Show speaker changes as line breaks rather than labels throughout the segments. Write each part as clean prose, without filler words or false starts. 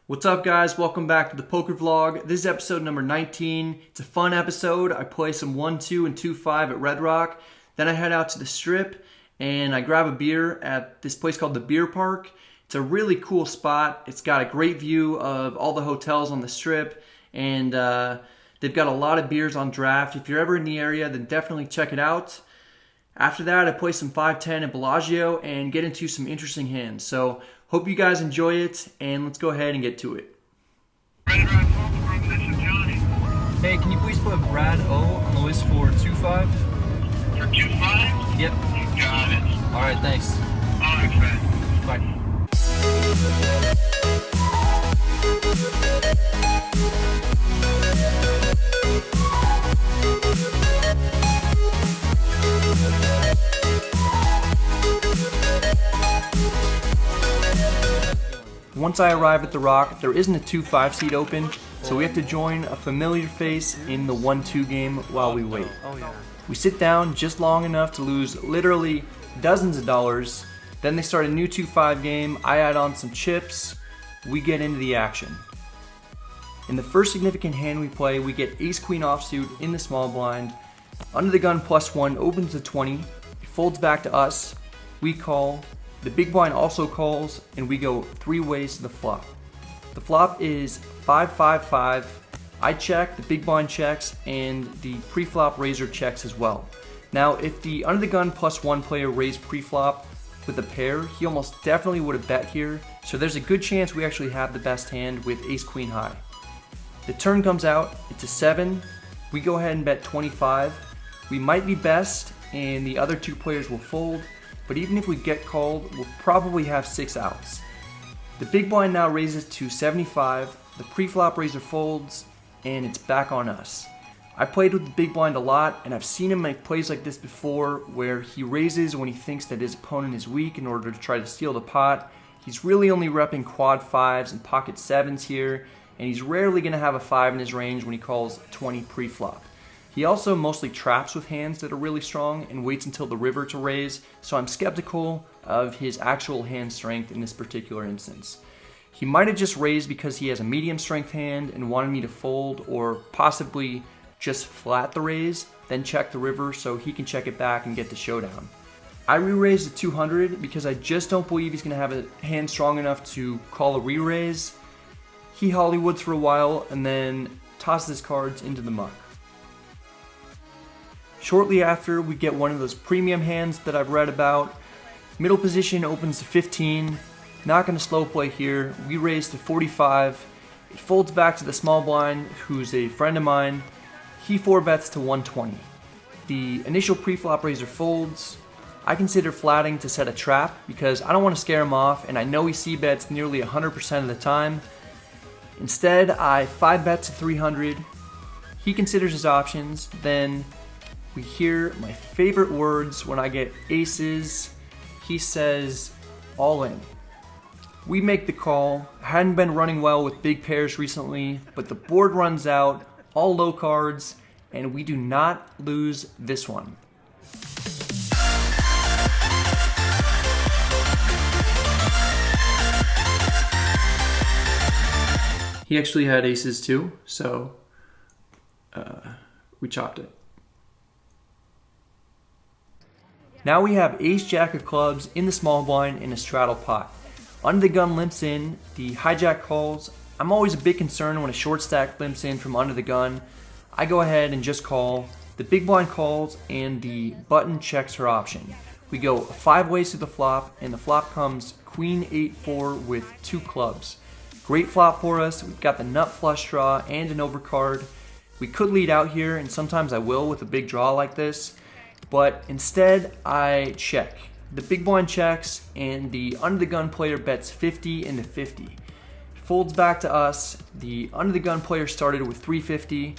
What's up, guys? Welcome back to the poker vlog. This is episode number 19. It's a fun episode. I play some 1-2 and 2-5 at Red Rock. Then I head out to the Strip and I grab a beer at this place called the Beer Park. It's a really cool spot. It's got a great view of all the hotels on the Strip, and they've got a lot of beers on draft. If you're ever in the area, then definitely check it out. After that, I play some 5-10 at Bellagio and get into some interesting hands. So hope you guys enjoy it, and let's go ahead and get to it.
Hey, can you please put Brad O on the list for 2-5?
For 2-5?
Yep.
You got it.
All right, thanks.
All right, Fred.
Bye.
Once I arrive at the Rock, there isn't a 2-5 seat open, so we have to join a familiar face in the 1-2 game while we wait. We sit down just long enough to lose literally dozens of dollars. Then they start a new 2-5 game. I add on some chips. We get into the action. In the first significant hand we play, we get ace-queen offsuit in the small blind. Under the gun +1 opens to 20. It folds back to us. We call. The big blind also calls, and we go three ways to the flop. The flop is 5-5-5. I check, the big blind checks, and the pre-flop raiser checks as well. Now, if the under the gun +1 player raised pre-flop with a pair, he almost definitely would have bet here, so there's a good chance we actually have the best hand with ace-queen high. The turn comes out, it's a 7. We go ahead and bet 25. We might be best, and the other two players will fold, but even if we get called, we'll probably have 6 outs. The big blind now raises to 75, the pre-flop raiser folds, and it's back on us. I played with the big blind a lot, and I've seen him make plays like this before where he raises when he thinks that his opponent is weak in order to try to steal the pot. He's really only repping quad 5s and pocket 7s here, and he's rarely going to have a 5 in his range when he calls 20 pre-flop. He also mostly traps with hands that are really strong and waits until the river to raise, so I'm skeptical of his actual hand strength in this particular instance. He might have just raised because he has a medium strength hand and wanted me to fold, or possibly just flat the raise, then check the river so he can check it back and get the showdown. I re-raised to 200 because I just don't believe he's going to have a hand strong enough to call a re-raise. He Hollywoods for a while and then tosses his cards into the muck. Shortly after, we get one of those premium hands that I've read about. Middle position opens to 15. Not going to slow play here. We raise to 45. It folds back to the small blind, who's a friend of mine. He 4-bets to 120. The initial pre-flop raiser folds. I consider flatting to set a trap because I don't want to scare him off, and I know he c-bets nearly 100% of the time. Instead, I 5-bet to 300. He considers his options. Then we hear my favorite words when I get aces. He says, all in. We make the call. I hadn't been running well with big pairs recently, but the board runs out, all low cards, and we do not lose this one. He actually had aces too, so we chopped it. Now we have ace-jack of clubs in the small blind in a straddle pot. Under the gun limps in, the hijack calls. I'm always a bit concerned when a short stack limps in from under the gun. I go ahead and just call. The big blind calls and the button checks her option. We go 5 ways to the flop, and the flop comes queen 8-4 with 2 clubs. Great flop for us. We've got the nut flush draw and an overcard. We could lead out here, and sometimes I will with a big draw like this. But instead, I check. The big blind checks, and the under the gun player bets 50 into 50. It folds back to us. The under the gun player started with 350.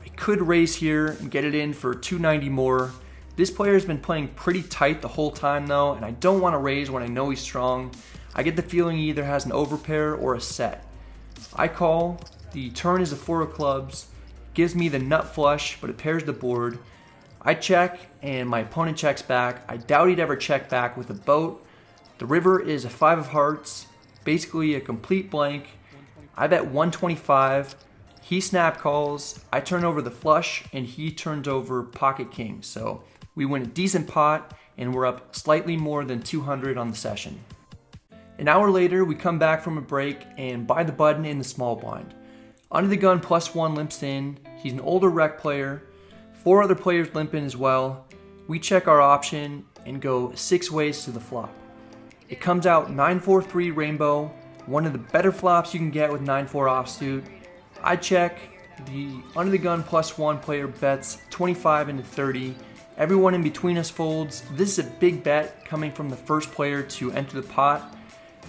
I could raise here and get it in for 290 more. This player has been playing pretty tight the whole time though, and I don't want to raise when I know he's strong. I get the feeling he either has an overpair or a set. I call. The turn is a 4 of clubs. Gives me the nut flush, but it pairs the board. I check, and my opponent checks back. I doubt he'd ever check back with a boat. The river is a 5 of hearts, basically a complete blank. I bet 125. He snap calls, I turn over the flush, and he turns over pocket king. So we win a decent pot, and we're up slightly more than 200 on the session. An hour later, we come back from a break and buy the button in the small blind. Under the gun +1 limps in. He's an older rec player. 4 other players limp in as well. We check our option and go 6 ways to the flop. It comes out 9-4-3 rainbow, one of the better flops you can get with 9-4 offsuit. I check. The under the gun +1 player bets 25 into 30. Everyone in between us folds. This is a big bet coming from the first player to enter the pot.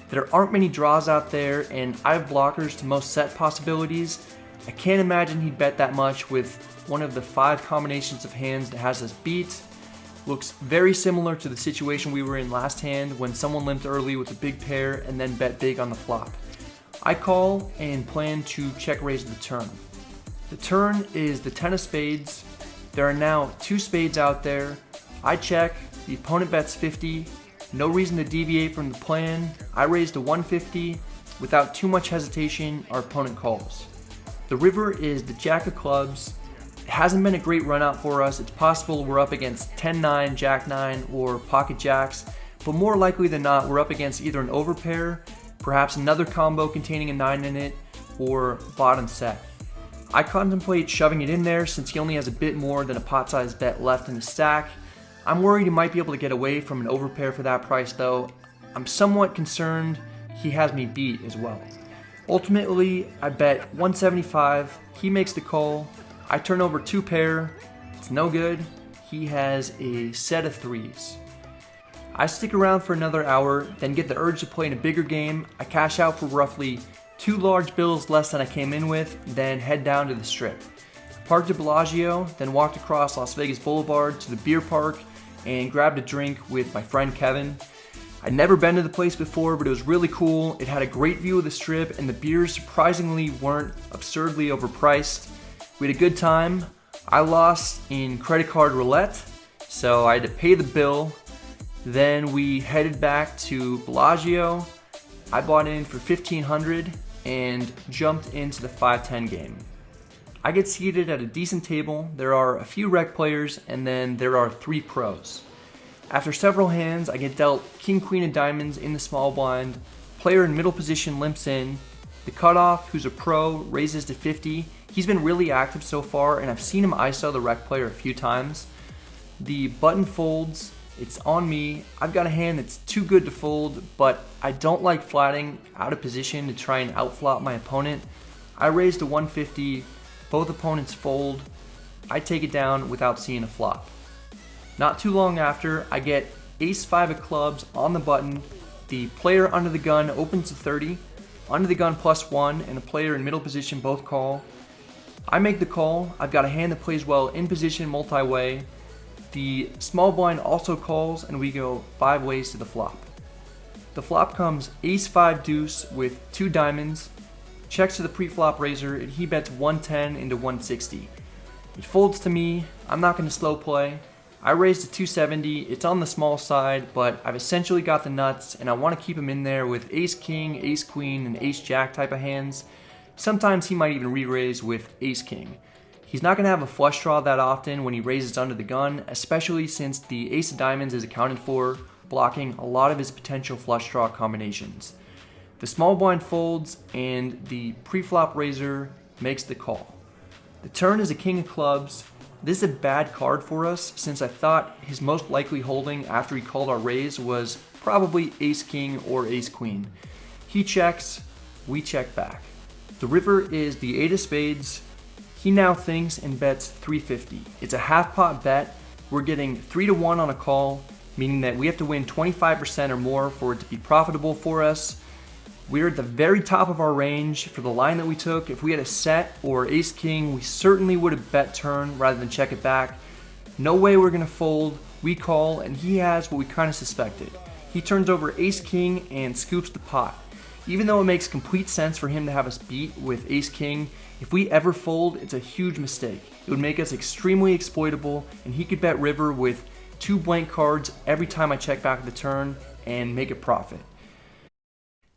There aren't many draws out there, and I have blockers to most set possibilities. I can't imagine he'd bet that much with one of the 5 combinations of hands that has us beat. Looks very similar to the situation we were in last hand when someone limped early with a big pair and then bet big on the flop. I call and plan to check raise the turn. The turn is the 10 of spades. There are now 2 spades out there. I check, the opponent bets 50. No reason to deviate from the plan. I raise to 150. Without too much hesitation, our opponent calls. The river is the jack of clubs. It hasn't been a great run out for us. It's possible we're up against 10-9, jack-9, or pocket jacks, but more likely than not, we're up against either an overpair, perhaps another combo containing a 9 in it, or bottom set. I contemplate shoving it in there since he only has a bit more than a pot-sized bet left in the stack. I'm worried he might be able to get away from an overpair for that price though. I'm somewhat concerned he has me beat as well. Ultimately, I bet 175, he makes the call, I turn over 2 pair, it's no good, he has a set of 3s. I stick around for another hour, then get the urge to play in a bigger game. I cash out for roughly 2 large bills less than I came in with, then head down to the strip. Parked at Bellagio, then walked across Las Vegas Boulevard to the beer park and grabbed a drink with my friend Kevin. I'd never been to the place before, but it was really cool. It had a great view of the strip, and the beers surprisingly weren't absurdly overpriced. We had a good time. I lost in credit card roulette, so I had to pay the bill. Then we headed back to Bellagio. I bought in for $1,500 and jumped into the 5-10 game. I get seated at a decent table. There are a few rec players, and then there are 3 pros. After several hands, I get dealt king queen of diamonds in the small blind. Player in middle position limps in. The cutoff, who's a pro, raises to 50. He's been really active so far, and I've seen him ISO the rec player a few times. The button folds. It's on me. I've got a hand that's too good to fold, but I don't like flatting out of position to try and outflop my opponent. I raise to 150. Both opponents fold. I take it down without seeing a flop. Not too long after, I get ace-5 of clubs on the button. The player under the gun opens to 30. Under the gun +1 and a player in middle position both call. I make the call. I've got a hand that plays well in position multi-way. The small blind also calls, and we go 5 ways to the flop. The flop comes ace-5 deuce with 2 diamonds. Checks to the pre-flop raiser, and he bets 110 into 160. It folds to me. I'm not going to slow play. I raise to 270. It's on the small side, but I've essentially got the nuts, and I want to keep him in there with ace-king, ace-queen, and ace-jack type of hands. Sometimes he might even re-raise with ace-king. He's not going to have a flush draw that often when he raises under the gun, especially since the ace of diamonds is accounted for, blocking a lot of his potential flush draw combinations. The small blind folds, and the pre-flop raiser makes the call. The turn is a king of clubs. This is a bad card for us since I thought his most likely holding after he called our raise was probably ace-king or ace-queen. He checks, we check back. The river is the 8 of spades. He now thinks and bets 350. It's a half pot bet. We're getting 3-1 on a call, meaning that we have to win 25% or more for it to be profitable for us. We're at the very top of our range for the line that we took. If we had a set or ace-king, we certainly would have bet turn rather than check it back. No way we're gonna fold. We call, and he has what we kind of suspected. He turns over ace-king and scoops the pot. Even though it makes complete sense for him to have us beat with ace-king, if we ever fold, it's a huge mistake. It would make us extremely exploitable, and he could bet river with 2 blank cards every time I check back the turn and make a profit.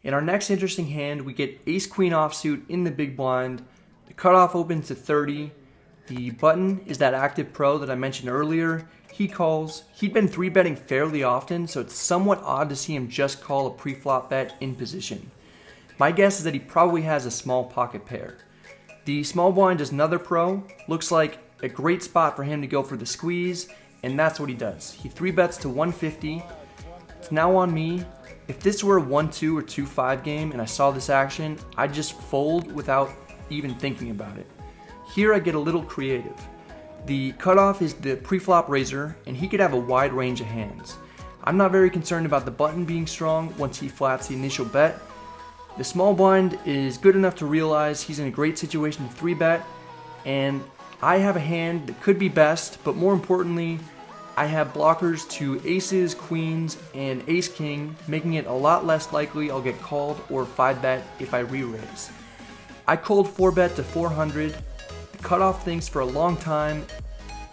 In our next interesting hand, we get ace-queen offsuit in the big blind. The cutoff opens to 30. The button is that active pro that I mentioned earlier. He calls. He'd been 3-betting fairly often, so it's somewhat odd to see him just call a pre-flop bet in position. My guess is that he probably has a small pocket pair. The small blind is another pro. Looks like a great spot for him to go for the squeeze, and that's what he does. He 3-bets to 150. It's now on me. If this were a 1-2 or 2-5 game and I saw this action, I'd just fold without even thinking about it. Here I get a little creative. The cutoff is the pre-flop raiser, and he could have a wide range of hands. I'm not very concerned about the button being strong once he flats the initial bet. The small blind is good enough to realize he's in a great situation to 3-bet, and I have a hand that could be best, but more importantly, I have blockers to aces, queens, and ace-king, making it a lot less likely I'll get called or 5-bet if I re-raise. I cold 4-bet to 400. The cutoff thinks for a long time.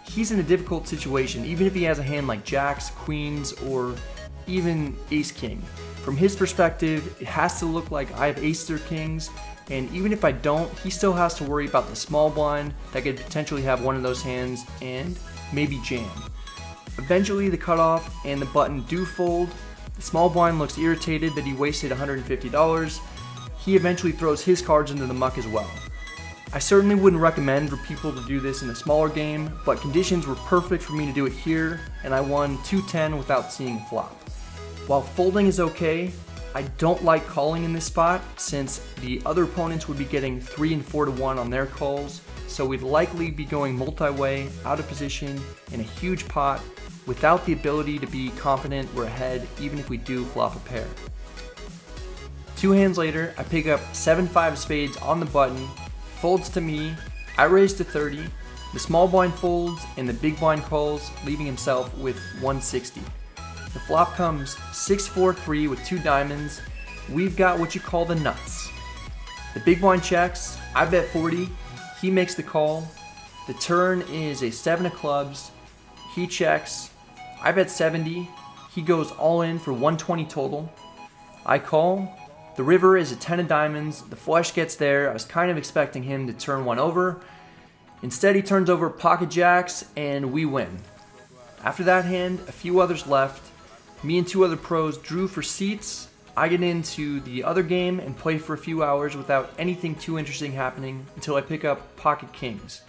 He's in a difficult situation, even if he has a hand like jacks, queens, or even ace-king. From his perspective, it has to look like I have aces or kings, and even if I don't, he still has to worry about the small blind that could potentially have one of those hands and maybe jam. Eventually the cutoff and the button do fold. The small blind looks irritated that he wasted $150. He eventually throws his cards into the muck as well. I certainly wouldn't recommend for people to do this in a smaller game, but conditions were perfect for me to do it here, and I won 210 without seeing a flop. While folding is okay, I don't like calling in this spot since the other opponents would be getting 3 and 4 to 1 on their calls, so we'd likely be going multi-way, out of position, in a huge pot, without the ability to be confident we're ahead even if we do flop a pair. 2 hands later, I pick up 7-5 spades on the button, folds to me, I raise to 30, the small blind folds and the big blind calls, leaving himself with 160. The flop comes 6-4-3 with 2 diamonds. We've got what you call the nuts. The big blind checks, I bet 40, he makes the call. The turn is a 7 of clubs, he checks, I bet 70, he goes all in for 120 total. I call, the river is a 10 of diamonds, the flush gets there, I was kind of expecting him to turn one over. Instead he turns over pocket jacks and we win. After that hand, a few others left. Me and 2 other pros drew for seats. I get into the other game and play for a few hours without anything too interesting happening until I pick up pocket kings.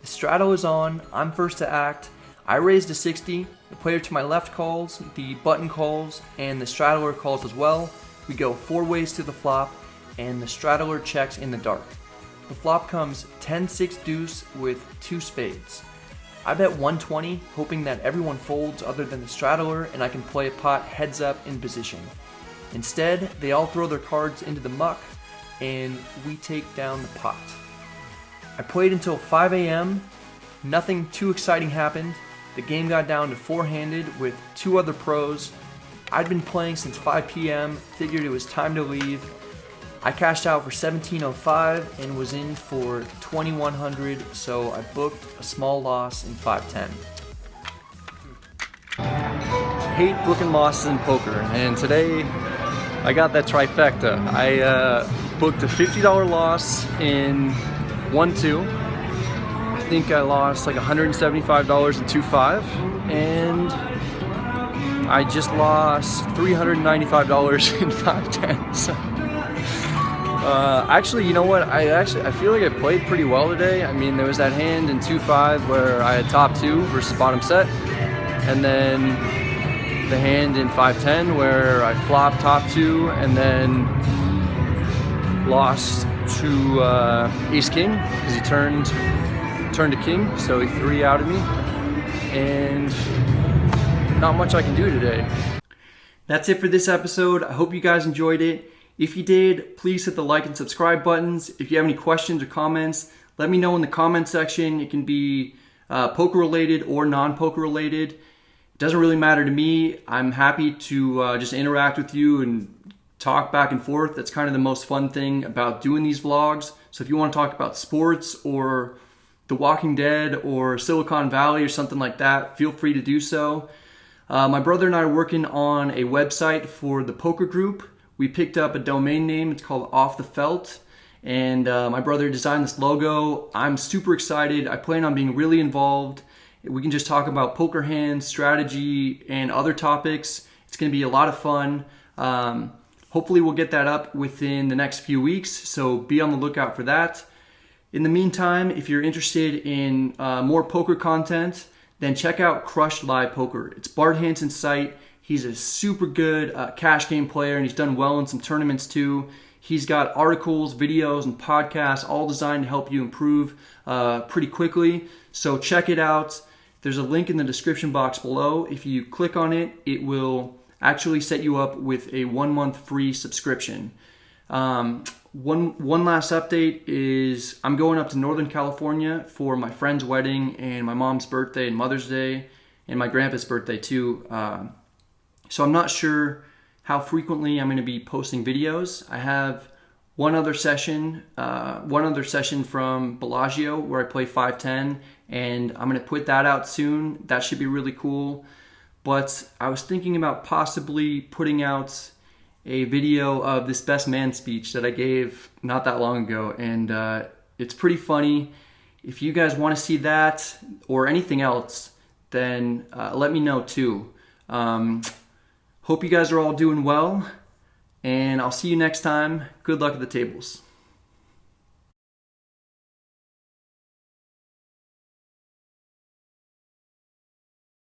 The straddle is on, I'm first to act. I raise to 60, the player to my left calls, the button calls, and the straddler calls as well. We go 4 ways to the flop, and the straddler checks in the dark. The flop comes 10-6 deuce with 2 spades. I bet 120, hoping that everyone folds other than the straddler and I can play a pot heads up in position. Instead, they all throw their cards into the muck, and we take down the pot. I played until 5 a.m. Nothing too exciting happened. The game got down to 4-handed with 2 other pros. I'd been playing since 5 p.m., figured it was time to leave. I cashed out for $17.05 and was in for $2,100, so I booked a small loss in 510.
Hate booking losses in poker, and today I got that trifecta. I booked a $50 loss in 1-2. I think I lost like $175 in 2-5, and I just lost $395 in 510. So, actually, you know what? I feel like I played pretty well today. I mean, there was that hand in 2-5 where I had top 2 versus bottom set, and then the hand in 510 where I flopped top 2 and then lost to ace king because he turned to king, so he 3 out of me, and not much I can do today.
That's it for this episode. I hope you guys enjoyed it. If you did, please hit the like and subscribe buttons. If you have any questions or comments, let me know in the comment section. It can be poker related or non-poker related. It doesn't really matter to me. I'm happy to just interact with you and talk back and forth. That's kind of the most fun thing about doing these vlogs. So if you want to talk about sports or The Walking Dead or Silicon Valley or something like that, feel free to do so. My brother and I are working on a website for the poker group. We picked up a domain name. It's called Off the Felt. And my brother designed this logo. I'm super excited. I plan on being really involved. We can just talk about poker hands, strategy, and other topics. It's going to be a lot of fun. Hopefully we'll get that up within the next few weeks, so be on the lookout for that. In the meantime, if you're interested in more poker content, then check out Crushed Live Poker. It's Bart Hansen's site. He's a super good cash game player, and he's done well in some tournaments too. He's got articles, videos, and podcasts all designed to help you improve pretty quickly. So check it out. There's a link in the description box below. If you click on it, it will actually set you up with a 1-month free subscription. One last update is I'm going up to Northern California for my friend's wedding and my mom's birthday and Mother's Day and my grandpa's birthday too. So I'm not sure how frequently I'm going to be posting videos. I have one other session from Bellagio where I play 5-10, and I'm going to put that out soon. That should be really cool. But I was thinking about possibly putting out a video of this best man speech that I gave not that long ago, and it's pretty funny. If you guys want to see that or anything else, then let me know too. Hope you guys are all doing well, and I'll see you next time. Good luck at the tables.